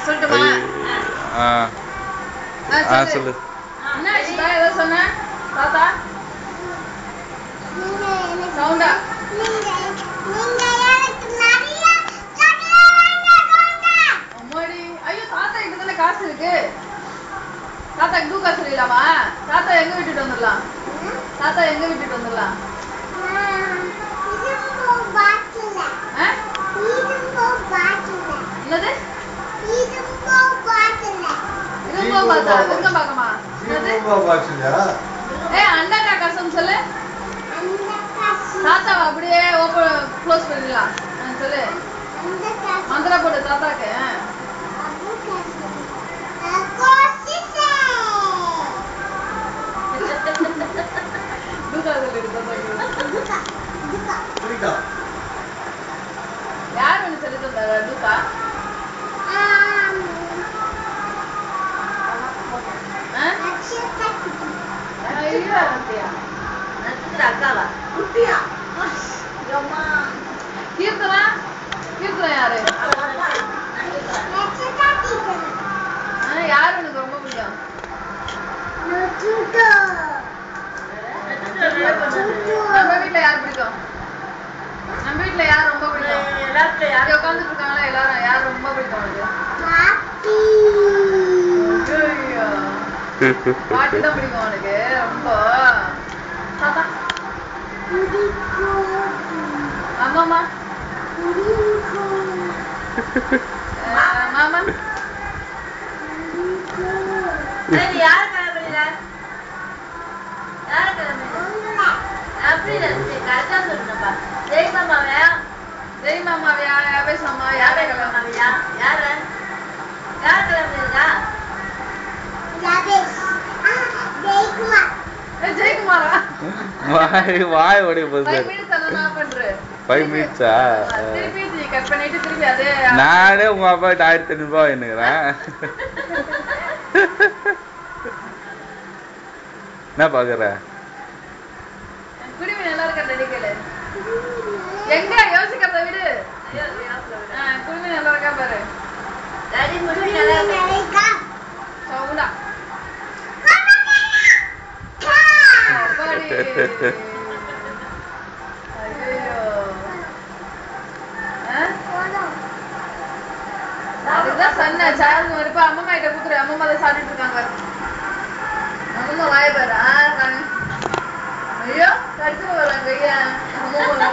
சொல்லட்டுமா? சொல்லு. என்னாச்சுடா ஏதோ சொன்ன தாத்தா? சவுண்டா? அம்மாடி ஐயோ தாத்தா கிட்ட தானே காசு இருக்கு. தாத்தாக்கு டூ காசு இல்லையாமா? தாத்தா எங்க விட்டுட்டு வந்துடலாம்? தாத்தா எங்க விட்டுட்டு வந்துடலாம்? என்னது? இரும்போ பாத்தா வெங்க பாக்கமா? அண்டா காசுன்னு சொல்லு. தாத்தாவை அப்படியே ஓப்பன் க்ளோஸ் பண்ணிடலாம். சொல்லு மந்திர போடு தாத்தாக்கு. யார் ஒண்ணு சொல்லி தந்தாரா டூக்கா? அக்காவா குட்டியா? கீர்த்தனா கீர்த்தனா யாரு? யாரு உனக்கு ரொம்ப பிடிக்கும்? நம்ம வீட்டுல யார் பிடிக்கும்? நம்ம வீட்டுல யார் ரொம்ப பிடிக்கும்? எல்லாரும் யாரும் உட்காந்துட்டு இருக்காங்களா? எல்லாரும் யார் ரொம்ப பிடிக்கும் உனக்கு? பாட்டு தான் பிடிக்கும் உனக்கு ரொம்ப? ஆமாமா மாமா யாரு கிளம்புறீங்க? யாரு கிளம்புறீங்க? அப்படி கரெக்டா சொல்லுங்கப்பா. ஜெய் மாமாவையா? ஜெய் மாமாவையா? யாபேஷ் மாமா யாரே கிளம்புறியா? யாரு யார் கிளம்புறீங்க? ஜெயக்குமாரா? வாய் ஓடி போகுது. 5 minutes திருப்பி கட் பண்ணிட்டு திருப்பி அதே. நானே உங்க அப்பா 1500 ரூபாய் என்னங்கிறேன். என்ன பாக்குற? குடிமி நல்லா இருக்க டெடிக்கல. எங்க யோசிக்கிறத விடு. குடிமி நல்லா இருக்கா பாரு. டாடி குடிமி நல்லா இருக்கா? சவுண்டா. அதுதான் சொன்ன சார்ஜ் வரப்ப அம்மம்மா கிட்ட குடுத்துரு. அம்மம்மா தான் சாப்பிட்டு இருக்காங்க. அம்மம்மா வாய பாரு. ஐயோ கடிச்சு வராங்க ஐயா. அம்மம்மா